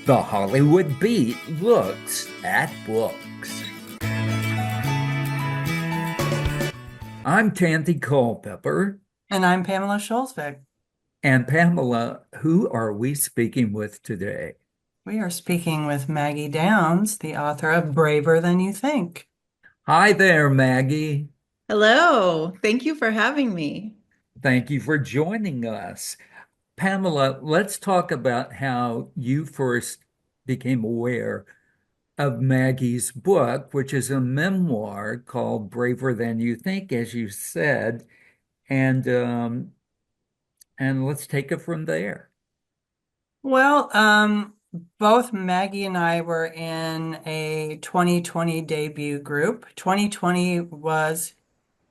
The Hollywood Beat looks at books. I'm Tandy Culpepper. And I'm Pamela Skjolsvik. And Pamela, who are we speaking with today? We are speaking with Maggie Downs, the author of Braver Than You Think. Hi there, Maggie. Hello. Thank you for having me. Thank you for joining us. Pamela, let's talk about how you first became aware of Maggie's book, which is a memoir called Braver Than You Think, as you said, and let's take it from there. Well, both Maggie and I were in a 2020 debut group. 2020 was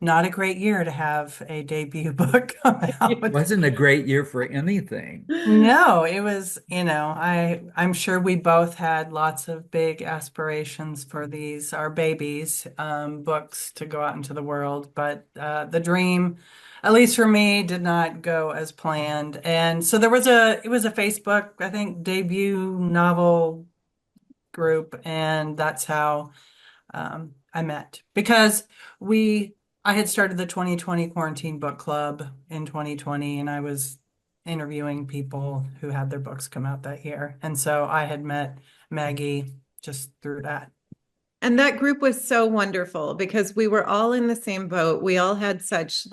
not a great year to have a debut book come It out. wasn't a great year for anything. No, it was, I'm sure we both had lots of big aspirations for these, our babies, books to go out into the world. But the dream, at least for me, did not go as planned. And so it was a Facebook, I think, debut novel group, and that's how I met because I had started the 2020 Quarantine Book Club in 2020, and I was interviewing people who had their books come out that year. And so I had met Maggie just through that. And that group was so wonderful because we were all in the same boat. We all had such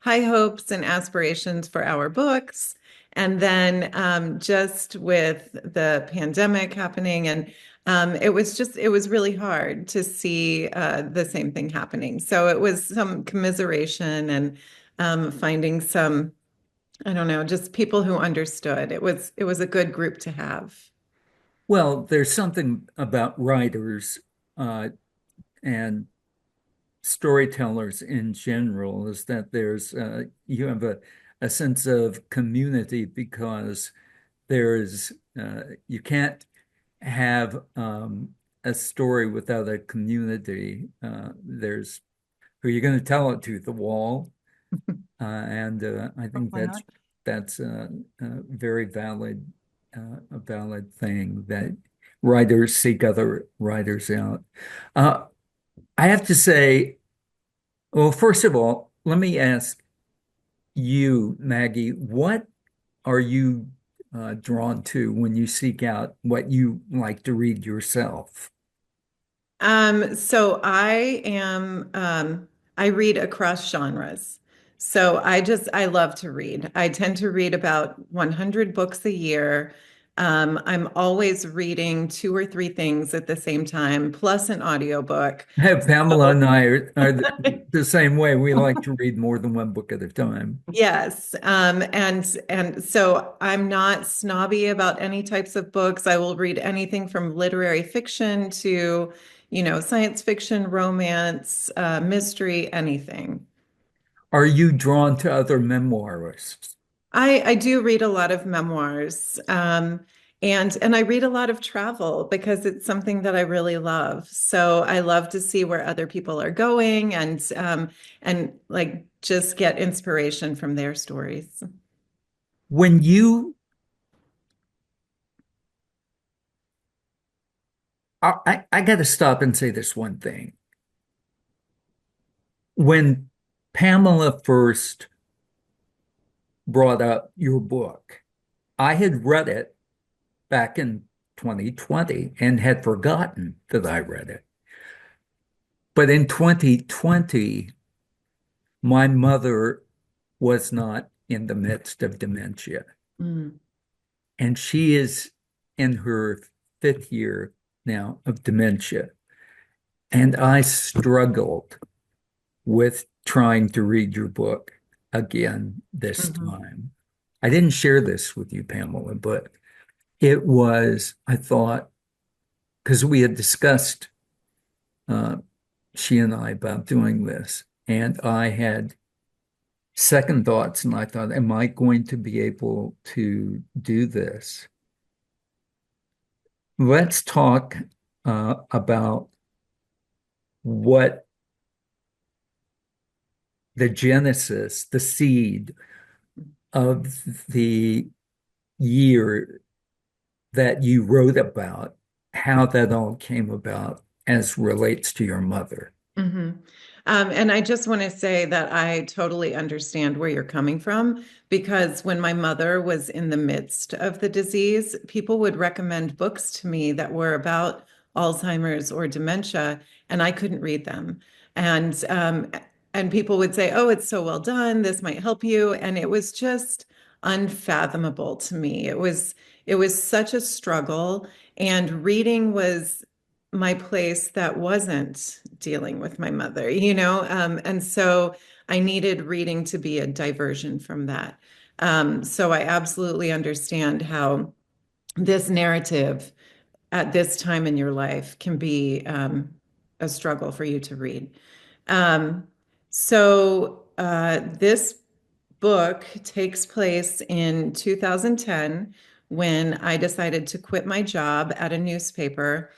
high hopes and aspirations for our books. And then just with the pandemic happening, and it was really hard to see the same thing happening. So it was some commiseration and finding some, I don't know, just people who understood. It was a good group to have. Well, there's something about writers uh, and storytellers in general is that you have a sense of community because there's you can't have a story without a community. There's who you're going to tell it to, the wall. And I think Hopefully not. that's a very a valid thing that writers seek other writers out. Uh, I have to say, well, first of all, let me ask you, Maggie, what are you drawn to when you seek out what you like to read yourself? So I read across genres. So I love to read. I tend to read about 100 books a year. I'm always reading two or three things at the same time, plus an audiobook. Pamela So and I are the same way. We like to read more than one book at a time. yes, and so I'm not snobby about any types of books. I will read anything from literary fiction to, science fiction, romance, mystery, anything. Are you drawn to other memoirists? I do read a lot of memoirs, and I read a lot of travel because it's something that I really love. So I love to see where other people are going and like just get inspiration from their stories. When you, I got to stop and say this one thing. When Pamela first brought up your book, I had read it back in 2020 and had forgotten that I read it. But in 2020, my mother was not in the midst of dementia, Mm. and she is in her fifth year now of dementia. And I struggled with trying to read your book again this Mhm. time. I didn't share this with you, Pamela, but it was, I thought, because we had discussed, uh, she and I, about doing this, and I had second thoughts, and I thought, am I going to be able to do this? Let's talk about what the genesis, the seed of the year that you wrote about, how that all came about as relates to your mother. hmm and I just want to say that I totally understand where you're coming from because when my mother was in the midst of the disease, people would recommend books to me that were about Alzheimer's or dementia, and I couldn't read them. And people would say, "Oh, it's so well done. This might help you," and it was just unfathomable to me. It was such a struggle, and reading was my place that wasn't dealing with my mother, and so I needed reading to be a diversion from that. So I absolutely understand how this narrative at this time in your life can be a struggle for you to read. This book takes place in 2010 when I decided to quit my job at a newspaper,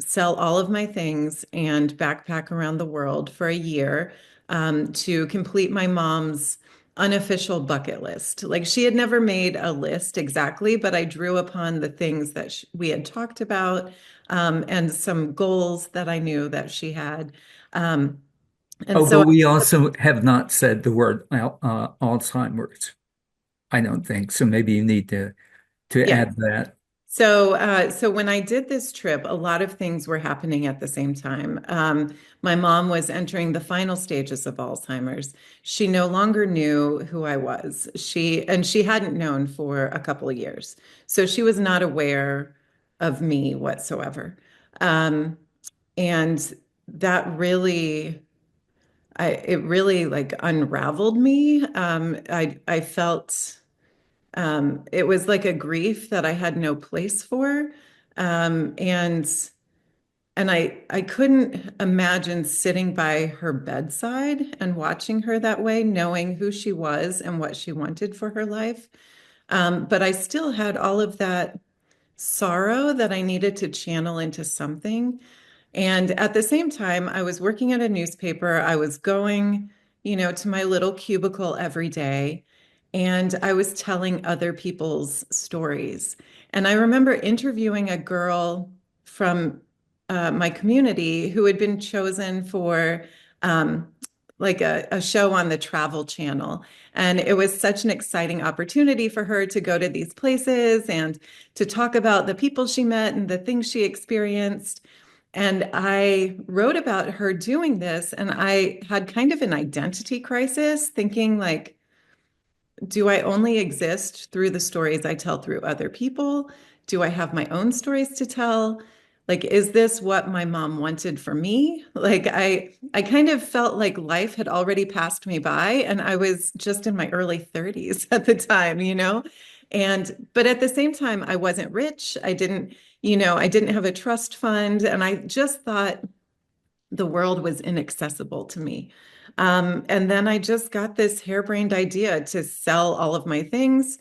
sell all of my things, and backpack around the world for a year to complete my mom's unofficial bucket list. Like she had never made a list exactly, but I drew upon the things that we had talked about and some goals that I knew that she had. Um, and Oh, but so, we also have not said the word Alzheimer's, I don't think. So maybe you need to yeah. add that. So when I did this trip, a lot of things were happening at the same time. My mom was entering the final stages of Alzheimer's. She no longer knew who I was. She hadn't known for a couple of years. So she was not aware of me whatsoever. Um, and that really, it really like unraveled me. I felt it was like a grief that I had no place for. Um, and and I couldn't imagine sitting by her bedside and watching her that way, knowing who she was and what she wanted for her life. But I still had all of that sorrow that I needed to channel into something. And at the same time, I was working at a newspaper. I was going, to my little cubicle every day, and I was telling other people's stories. And I remember interviewing a girl from my community who had been chosen for um, like a show on the Travel Channel. And it was such an exciting opportunity for her to go to these places and to talk about the people she met and the things she experienced. And I wrote about her doing this, and I had kind of an identity crisis, thinking like, do I only exist through the stories I tell through other people? Do I have my own stories to tell? Like, is this what my mom wanted for me? Like, I kind of felt like life had already passed me by, and I was just in my early 30s at the time. But at the same time, I wasn't rich. I didn't have a trust fund, and I just thought the world was inaccessible to me. And then I just got this harebrained idea to sell all of my things.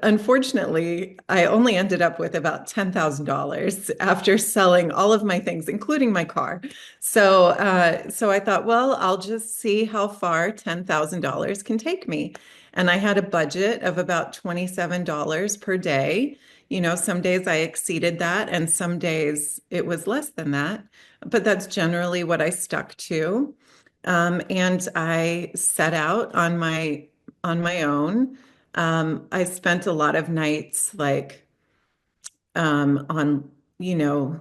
Unfortunately, I only ended up with about $10,000 after selling all of my things, including my car. So I thought, well, I'll just see how far $10,000 can take me. And I had a budget of about $27 per day. Some days I exceeded that, and some days it was less than that, but that's generally what I stuck to. And I set out on my own. I spent a lot of nights like on you know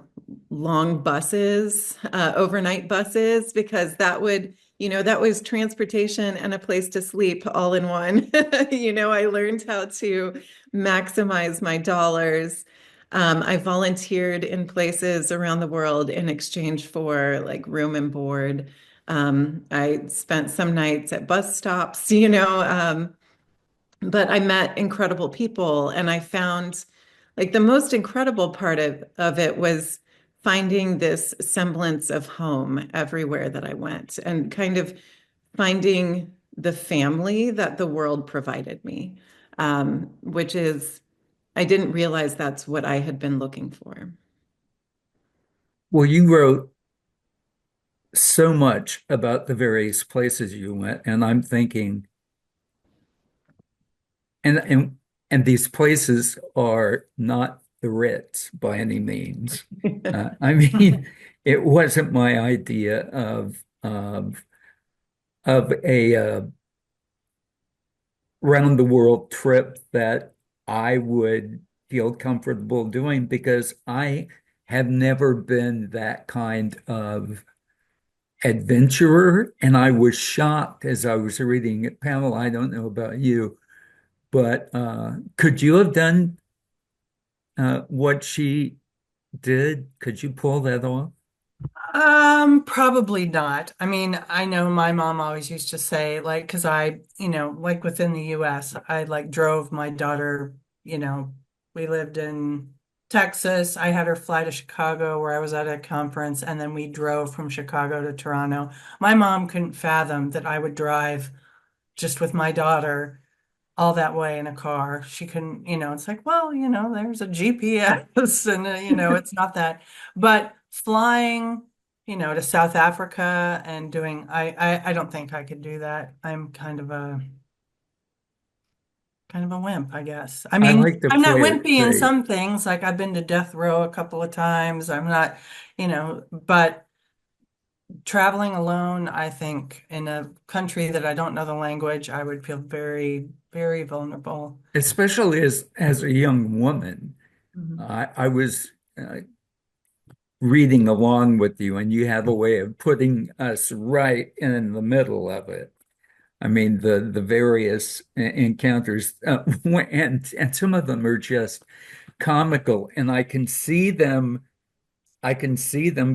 long buses, overnight buses, because that was transportation and a place to sleep all in one. I learned how to maximize my dollars. I volunteered in places around the world in exchange for like room and board. I spent some nights at bus stops, but I met incredible people, and I found like the most incredible part of it was finding this semblance of home everywhere that I went, and kind of finding the family that the world provided me, which is, I didn't realize that's what I had been looking for. Well, you wrote so much about the various places you went, and I'm thinking, and and these places are not the Ritz by any means. I mean, it wasn't my idea of a round the world trip that I would feel comfortable doing because I have never been that kind of adventurer. And I was shocked as I was reading it. Pamela, I don't know about you, but could you have done what she did? Could you pull that off? Probably not. I mean, I know my mom always used to say, like, because like within the US, I like drove my daughter, we lived in Texas. I had her fly to Chicago where I was at a conference, and then we drove from Chicago to Toronto. My mom couldn't fathom that I would drive just with my daughter all that way in a car. She couldn't, it's like, well, there's a GPS and, it's not that. But flying, to South Africa and doing, I don't think I could do that. I'm kind of a wimp, I guess. I I mean, like to I'm not play it wimpy in safe. some things. Like I've been to death row a couple of times. I'm not, but traveling alone, I think in a country that I don't know the language, I would feel very, very vulnerable. Especially as a young woman. Mhm. I was reading along with you, and you have a way of putting us right in the middle of it. I mean, the various encounters, and some of them are just comical, and I can see them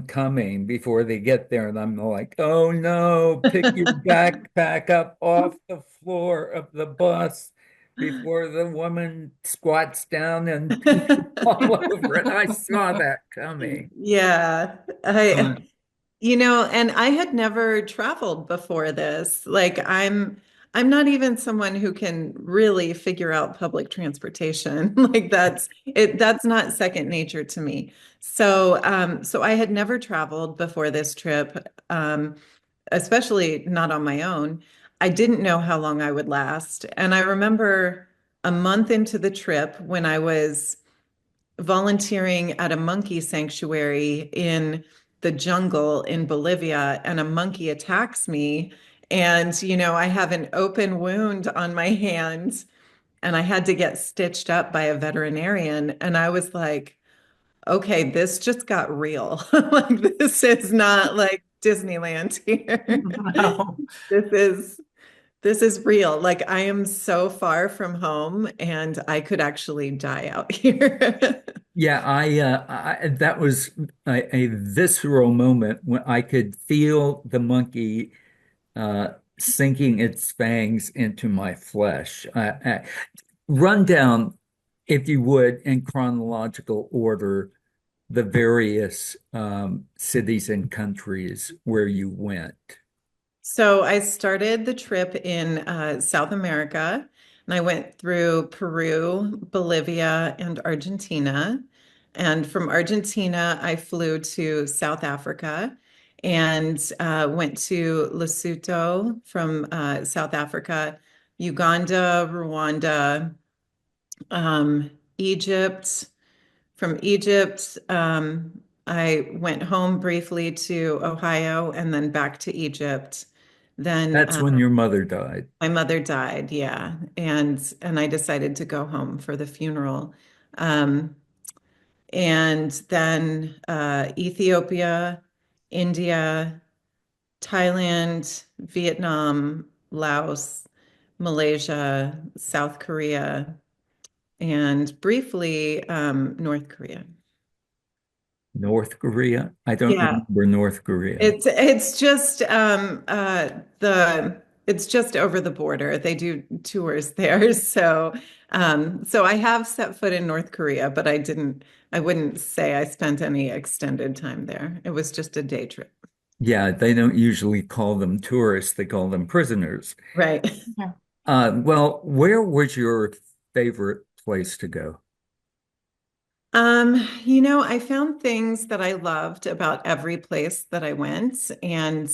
coming before they get there, and I'm like, oh no, pick your backpack up off the floor of the bus before the woman squats down and pukes all over it. I saw that coming. Yeah, Uh, and I had never traveled before this. Like I'm not even someone who can really figure out public transportation. Like that's not second nature to me. So I had never traveled before this trip, especially not on my own. I didn't know how long I would last. And I remember a month into the trip when I was volunteering at a monkey sanctuary in the jungle in Bolivia, and a monkey attacks me. And, I have an open wound on my hand, and I had to get stitched up by a veterinarian. And I was like, okay, this just got real. Like, this is not like Disneyland here. No. This is this is real. Like I am so far from home and I could actually die out here. yeah, that was a visceral moment when I could feel the monkey sinking its fangs into my flesh. Run down, if you would, in chronological order, the various cities and countries where you went. So I started the trip in South America, and I went through Peru, Bolivia, and Argentina. And from Argentina, I flew to South Africa and went to Lesotho from South Africa, Uganda, Rwanda, Egypt. From Egypt, I went home briefly to Ohio and then back to Egypt. Then That's when your mother died. my mother died, yeah, and I decided to go home for the funeral. Um, and then Ethiopia, India, Thailand, Vietnam, Laos, Malaysia, South Korea, and briefly North Korea. North Korea? I don't Yeah, remember North Korea. it's just the it's just over the border. They do tours there. So I have set foot in North Korea, but I wouldn't say I spent any extended time there. It was just a day trip. Yeah, they don't usually call them tourists, they call them prisoners. Right. Yeah. Well, where was your favorite place to go? I found things that I loved about every place that I went. And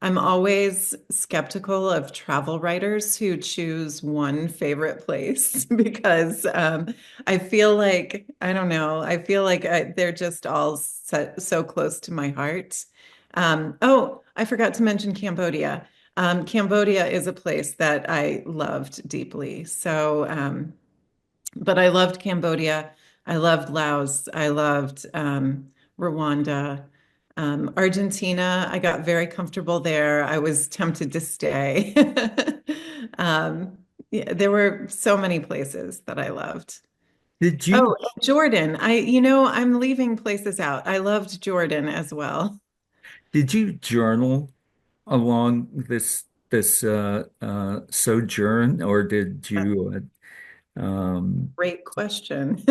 I'm always skeptical of travel writers who choose one favorite place because I feel like, I don't know, I feel like they're just all so close to my heart. Oh, I forgot to mention Cambodia. Cambodia is a place that I loved deeply. So, but I loved Cambodia. I loved Laos. I loved Rwanda. Argentina, I got very comfortable there. I was tempted to stay. Yeah, there were so many places that I loved. Did you Oh, Jordan. I'm leaving places out. I loved Jordan as well. did you journal along this sojourn, or did you Great question.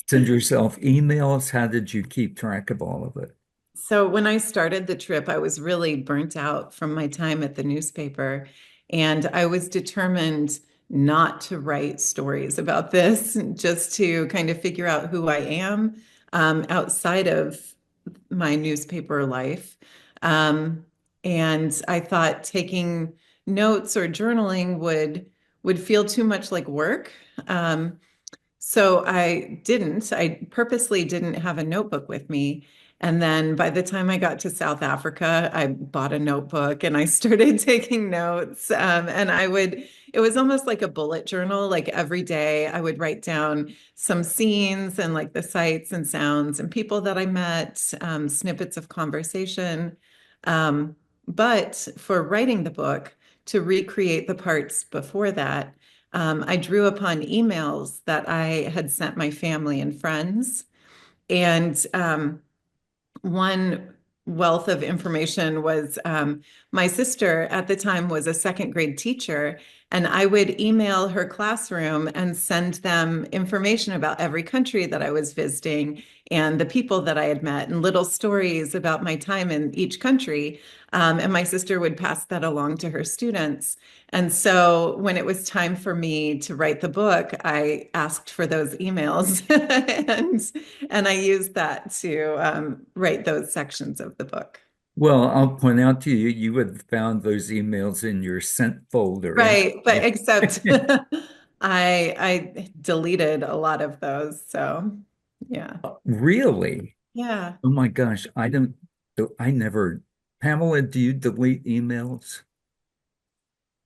send yourself emails? How did you keep track of all of it? So when I started the trip, I was really burnt out from my time at the newspaper, and I was determined not to write stories about this, just to kind of figure out who I am outside of my newspaper life. Um, and I thought taking notes or journaling would feel too much like work. So I didn't. I purposely didn't have a notebook with me. And then by the time I got to South Africa, I bought a notebook and I started taking notes. It was almost like a bullet journal. Like every day I would write down some scenes and like the sights and sounds and people that I met, snippets of conversation. But for writing the book, to recreate the parts before that, I drew upon emails that I had sent my family and friends. And one wealth of information was my sister at the time was a second grade teacher, and I would email her classroom and send them information about every country that I was visiting and the people that I had met and little stories about my time in each country. And my sister would pass that along to her students. And so when it was time for me to write the book, I asked for those emails and I used that to write those sections of the book. Well, I'll point out to you, you would have found those emails in your sent folder. Right, but Anyway. except I deleted a lot of those. So yeah. Really? Yeah. Oh my gosh, I never, Pamela, do you delete emails?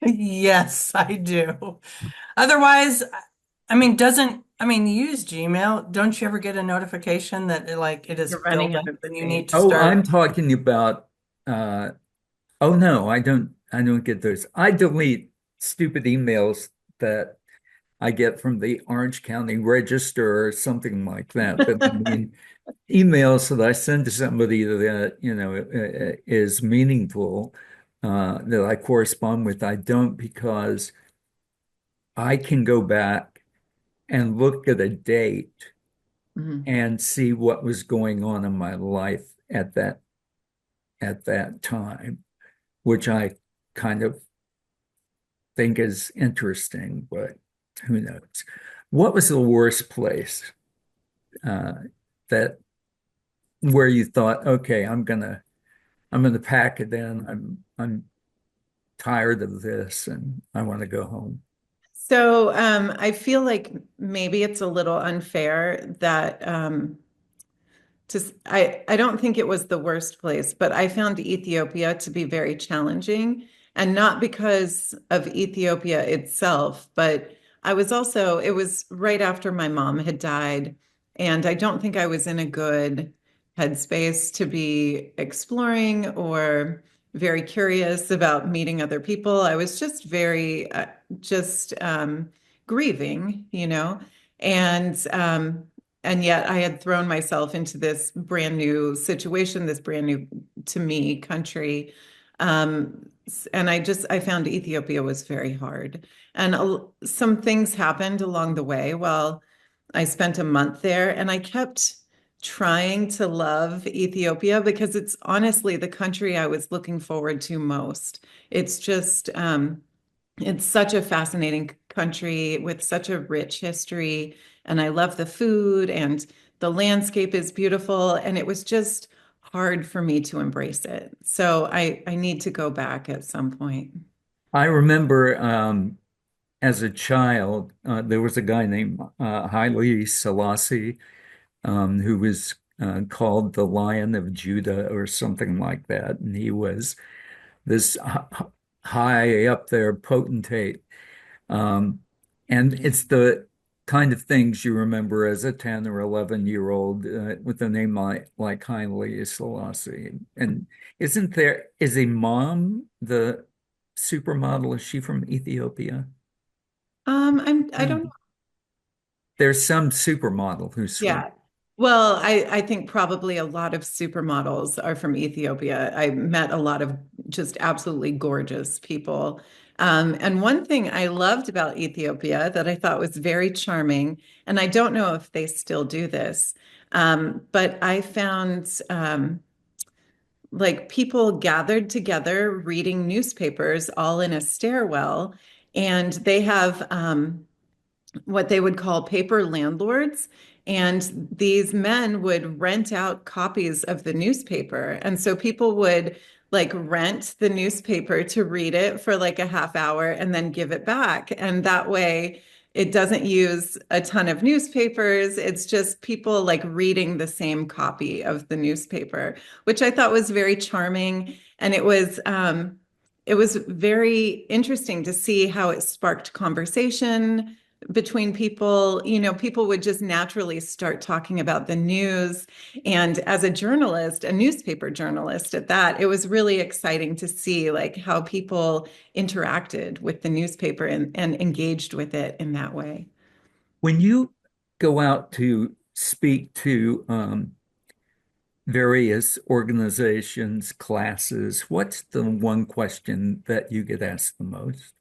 Yes, I do. Otherwise, I mean, you use Gmail. Don't you ever get a notification that like it is You're running filled up out of and you need to space. Oh, start? I'm talking about, oh no, I don't get those. I delete stupid emails that I get from the Orange County Register or something like that. But I mean, emails that I send to somebody that, is meaningful, that I correspond with, I don't, because I can go back and look at a date Mhm. and see what was going on in my life at that time, which I kind of think is interesting, but who knows? What was the worst place uh, that where you thought, okay, I'm gonna pack it in. I'm tired of this and I want to go home. So I feel like maybe it's a little unfair that I don't think it was the worst place, but I found Ethiopia to be very challenging. And not because of Ethiopia itself, but it was right after my mom had died. And I don't think I was in a good headspace to be exploring or very curious about meeting other people. I was just very, just grieving, and and yet I had thrown myself into this brand new situation, this brand new to me country. And I found Ethiopia was very hard. And some things happened along the way while I spent a month there. And I kept trying to love Ethiopia because it's honestly the country I was looking forward to most. It's just, it's such a fascinating country with such a rich history, and I love the food, and the landscape is beautiful. And it was just hard for me to embrace it. So I need to go back at some point. I remember as a child, there was a guy named Haile Selassie who was called the Lion of Judah or something like that. And he was this high up there potentate. Um, and it's the kind of things you remember as a 10 or 11-year-old with a name like Haile Selassie. And is a mom the supermodel? Is she from Ethiopia? I don't. There's some supermodel who's from. Yeah. Well, I think probably a lot of supermodels are from Ethiopia. I met a lot of just absolutely gorgeous people. And one thing I loved about Ethiopia that I thought was very charming, and I don't know if they still do this, but I found like people gathered together reading newspapers all in a stairwell, and they have what they would call paper landlords. And these men would rent out copies of the newspaper. And so people would like rent the newspaper to read it for like a half hour and then give it back. And that way, it doesn't use a ton of newspapers. It's just people like reading the same copy of the newspaper, which I thought was very charming. And it was very interesting to see how it sparked conversation between people. You know, people would just naturally start talking about the news. And as a journalist, a newspaper journalist at that, it was really exciting to see like how people interacted with the newspaper and engaged with it in that way. When you go out to speak to various organizations, classes, what's the one question that you get asked the most?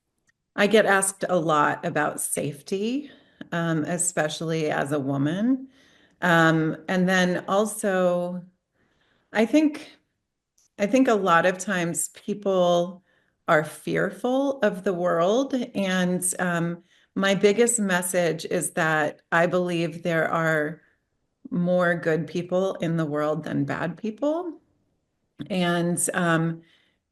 I get asked a lot about safety, especially as a woman. And then also, I think I think a lot of times people are fearful of the world. And my biggest message is that I believe there are more good people in the world than bad people. And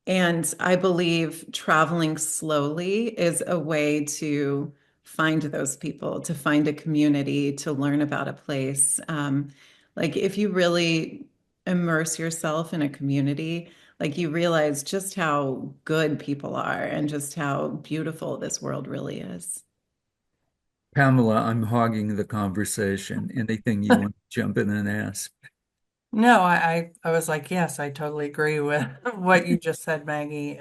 and I believe traveling slowly is a way to find those people, to find a community, to learn about a place. Like if you really immerse yourself in a community, like you realize just how good people are and just how beautiful this world really is. Pamela, I'm hogging the conversation. Anything you want to jump in and ask? No, I was like, yes, I totally agree with what you just said, Maggie.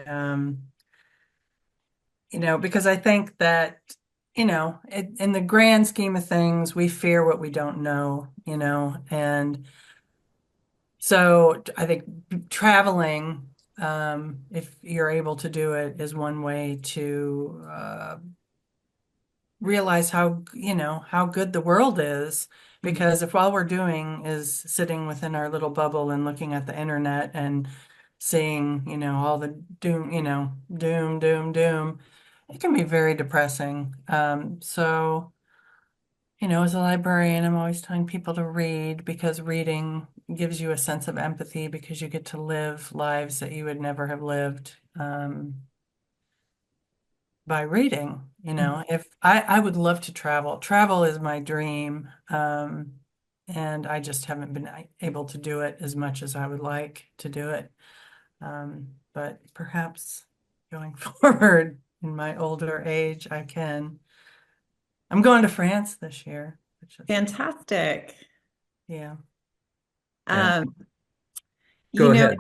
Because I think that, in the grand scheme of things, we fear what we don't know, and so I think traveling, if you're able to do it, is one way to realize how good the world is. Because if all we're doing is sitting within our little bubble and looking at the internet and seeing, all the doom, doom, doom, doom, it can be very depressing. So, as a librarian, I'm always telling people to read because reading gives you a sense of empathy because you get to live lives that you would never have lived. By reading. If I would love to travel. Travel is my dream. And I just haven't been able to do it as much as I would like to do it. But perhaps going forward in my older age, I can. I'm going to France this year, which is, Fantastic. yeah. Yeah. Um, you Go know, ahead.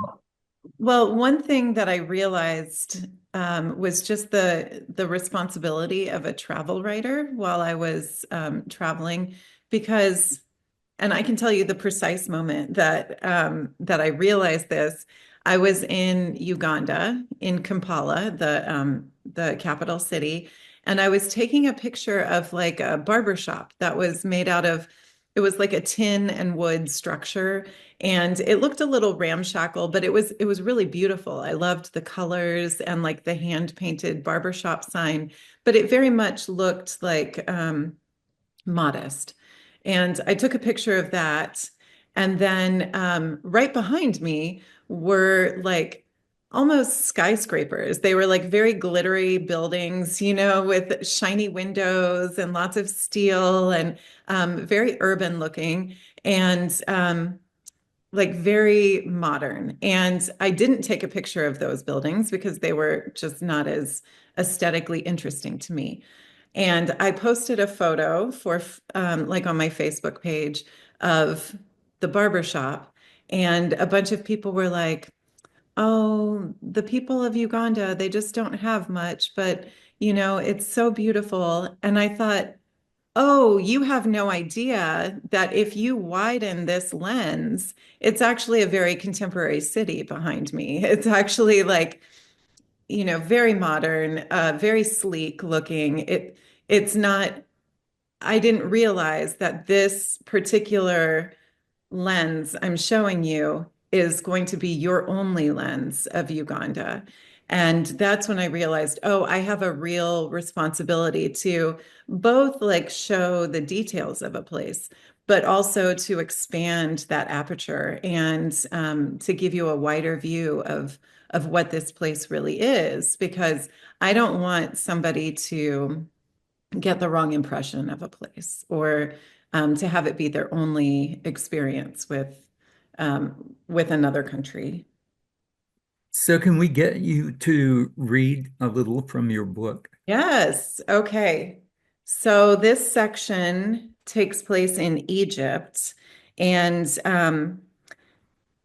well, one thing that I realized was just the responsibility of a travel writer while I was traveling, because, and I can tell you the precise moment that I realized this. I was in Uganda, in Kampala, the capital city, and I was taking a picture of like a barber shop that was made out of. It was like a tin and wood structure, and it looked a little ramshackle, but it was really beautiful. I loved the colors and like the hand painted barbershop sign, but it very much looked like modest. And I took a picture of that. And then right behind me were like almost skyscrapers. They were like very glittery buildings, with shiny windows and lots of steel and very urban looking and like very modern. And I didn't take a picture of those buildings because they were just not as aesthetically interesting to me. And I posted a photo for like on my Facebook page of the barber shop, and a bunch of people were like, "Oh, the people of Uganda, they just don't have much, but it's so beautiful." And I thought, "Oh, you have no idea that if you widen this lens, it's actually a very contemporary city behind me. It's actually like, very modern, very sleek looking. It's not, I didn't realize that this particular lens I'm showing you is going to be your only lens of Uganda." And that's when I realized, oh, I have a real responsibility to both like show the details of a place, but also to expand that aperture and to give you a wider view of what this place really is, because I don't want somebody to get the wrong impression of a place or to have it be their only experience with another country. So can we get you to read a little from your book? Yes. Okay. So this section takes place in Egypt, and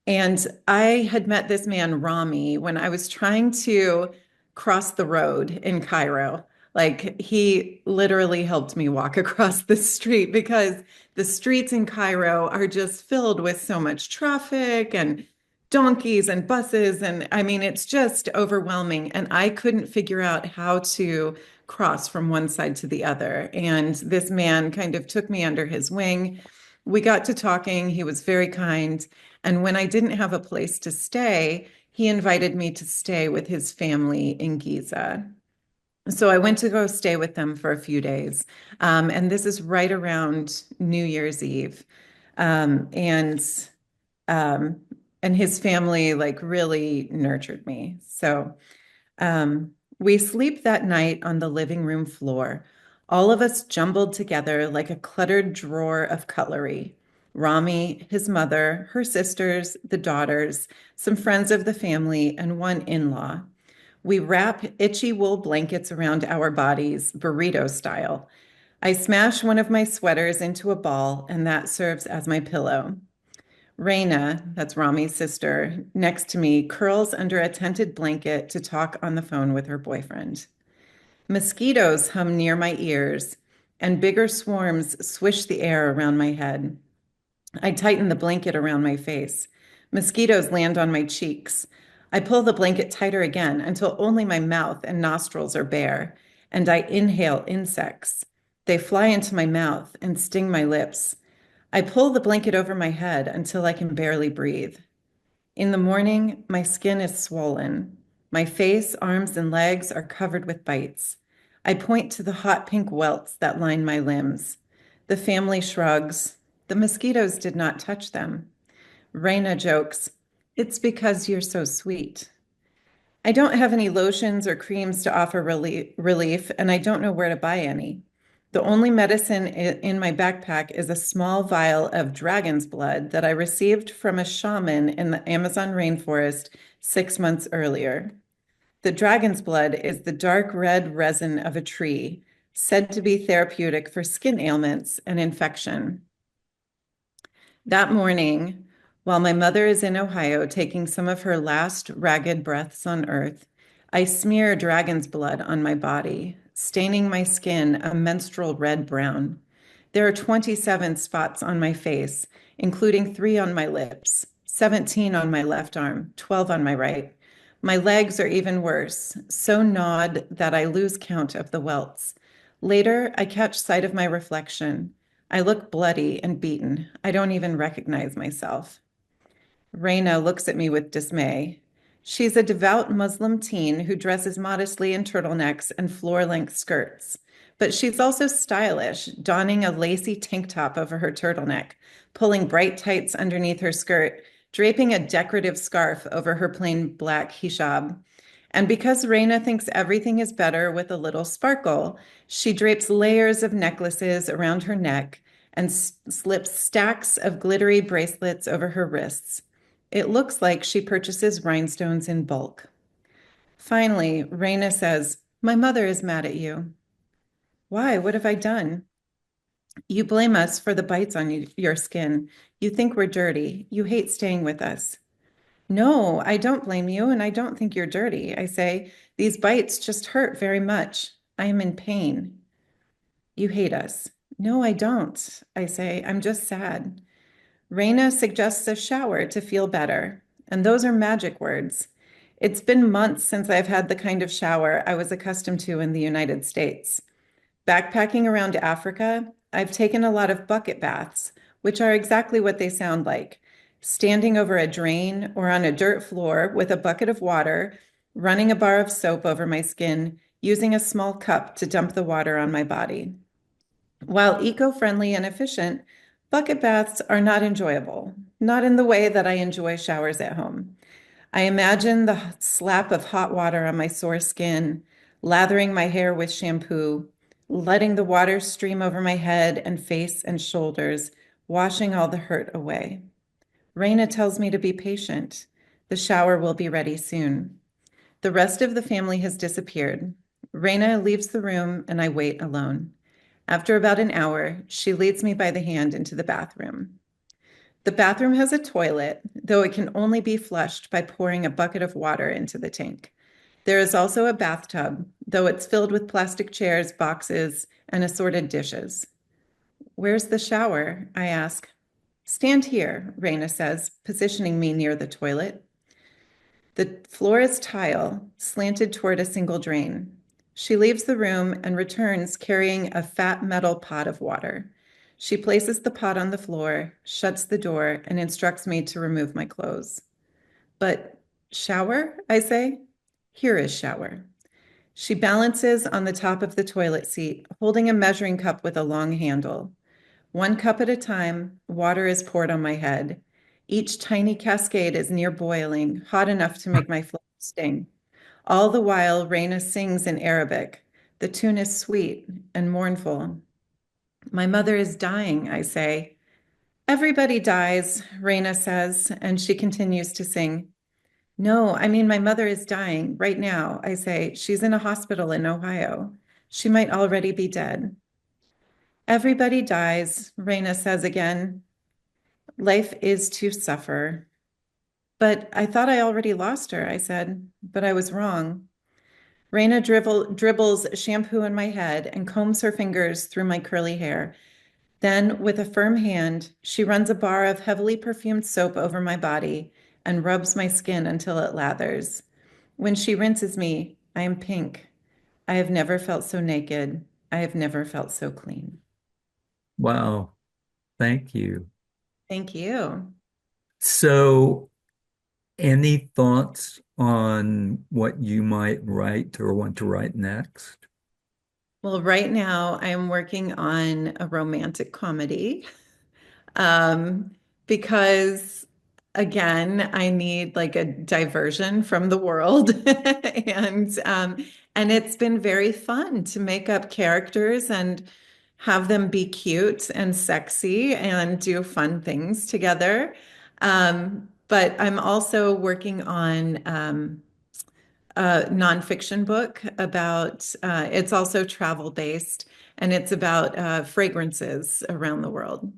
and I had met this man, Rami, when I was trying to cross the road in Cairo. Like he literally helped me walk across the street because the streets in Cairo are just filled with so much traffic and donkeys and buses. And I mean, it's just overwhelming. And I couldn't figure out how to cross from one side to the other. And this man kind of took me under his wing. We got to talking. He was very kind. And when I didn't have a place to stay, he invited me to stay with his family in Giza. So I went to go stay with them for a few days. And this is right around New Year's Eve. Um, and um, and his family like really nurtured me. So we sleep that night on the living room floor, all of us jumbled together like a cluttered drawer of cutlery. Rami, his mother, her sisters, the daughters, some friends of the family, and one in-law. We wrap itchy wool blankets around our bodies, burrito style. I smash one of my sweaters into a ball, and that serves as my pillow. Raina, that's Rami's sister, next to me, curls under a tented blanket to talk on the phone with her boyfriend. Mosquitoes hum near my ears, and bigger swarms swish the air around my head. I tighten the blanket around my face. Mosquitoes land on my cheeks. I pull the blanket tighter again until only my mouth and nostrils are bare, and I inhale insects. They fly into my mouth and sting my lips. I pull the blanket over my head until I can barely breathe. In the morning, my skin is swollen. My face, arms, and legs are covered with bites. I point to the hot pink welts that line my limbs. The family shrugs. The mosquitoes did not touch them. Raina jokes, "It's because you're so sweet." I don't have any lotions or creams to offer relief, and I don't know where to buy any. The only medicine in my backpack is a small vial of dragon's blood that I received from a shaman in the Amazon rainforest 6 months earlier. The dragon's blood is the dark red resin of a tree, said to be therapeutic for skin ailments and infection. That morning, while my mother is in Ohio taking some of her last ragged breaths on earth, I smear dragon's blood on my body, staining my skin a menstrual red-brown. There are 27 spots on my face, including 3 on my lips, 17 on my left arm, 12 on my right. My legs are even worse, so gnawed that I lose count of the welts. Later, I catch sight of my reflection. I look bloody and beaten. I don't even recognize myself. Raina looks at me with dismay. She's a devout Muslim teen who dresses modestly in turtlenecks and floor-length skirts, But she's also stylish, donning a lacy tank top over her turtleneck, pulling bright tights underneath her skirt, draping a decorative scarf over her plain black hijab. And because Reina thinks everything is better with a little sparkle, she drapes layers of necklaces around her neck and slips stacks of glittery bracelets over her wrists. It looks like she purchases rhinestones in bulk. Finally, Reina says, "My mother is mad at you." "Why? What have I done?" "You blame us for the bites on your skin. You think we're dirty. You hate staying with us." "No, I don't blame you, and I don't think you're dirty," I say. "These bites just hurt very much. I am in pain." "You hate us." "No, I don't," I say. "I'm just sad." Reina suggests a shower to feel better, and those are magic words. It's been months since I've had the kind of shower I was accustomed to in the United States. Backpacking around Africa, I've taken a lot of bucket baths, which are exactly what they sound like. Standing over a drain or on a dirt floor with a bucket of water, running a bar of soap over my skin, using a small cup to dump the water on my body. While eco-friendly and efficient, bucket baths are not enjoyable, not in the way that I enjoy showers at home. I imagine the slap of hot water on my sore skin, lathering my hair with shampoo, letting the water stream over my head and face and shoulders, washing all the hurt away. Reina tells me to be patient. The shower will be ready soon. The rest of the family has disappeared. Reina leaves the room and I wait alone. After about an hour, she leads me by the hand into the bathroom. The bathroom has a toilet, though it can only be flushed by pouring a bucket of water into the tank. There is also a bathtub, though it's filled with plastic chairs, boxes, and assorted dishes. "Where's the shower?" I ask. "Stand here," Reina says, positioning me near the toilet. The floor is tile, slanted toward a single drain. She leaves the room and returns carrying a fat metal pot of water. She places the pot on the floor, shuts the door, and instructs me to remove my clothes. "But shower?" I say. "Here is shower." She balances on the top of the toilet seat, holding a measuring cup with a long handle. 1 cup at a time, water is poured on my head. Each tiny cascade is near boiling, hot enough to make my flesh sting. All the while, Reina sings in Arabic. The tune is sweet and mournful. "My mother is dying," I say. "Everybody dies," Reina says, and she continues to sing. "No, I mean, my mother is dying right now," I say. "She's in a hospital in Ohio. She might already be dead." "Everybody dies," Reina says again. "Life is to suffer." "But I thought I already lost her," I said, but I was wrong. Reina dribbles shampoo in my head and combs her fingers through my curly hair. Then, with a firm hand, she runs a bar of heavily perfumed soap over my body and rubs my skin until it lathers. When she rinses me, I am pink. I have never felt so naked. I have never felt so clean. Wow. Thank you. Thank you. So, any thoughts on what you might write or want to write next? Well, right now I'm working on a romantic comedy. Um, because again, I need like a diversion from the world. And it's been very fun to make up characters and have them be cute and sexy and do fun things together. But I'm also working on a nonfiction book about it's also travel based and it's about fragrances around the world.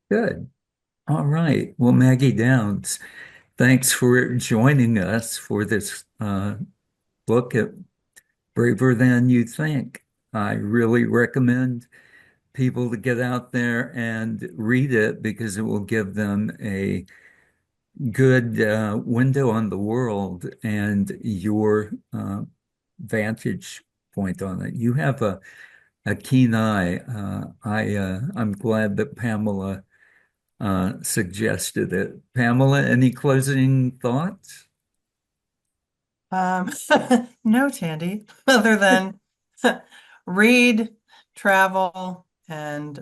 Good. All right. Well, Maggie Downs, thanks for joining us for this book at Braver Than You Think. I really recommend people to get out there and read it because it will give them a good window on the world and your vantage point on it. You have a keen eye. I'm glad that Pamela suggested it. Pamela, any closing thoughts? Um, no, Tandy, other than read, travel, and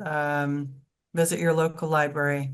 visit your local library.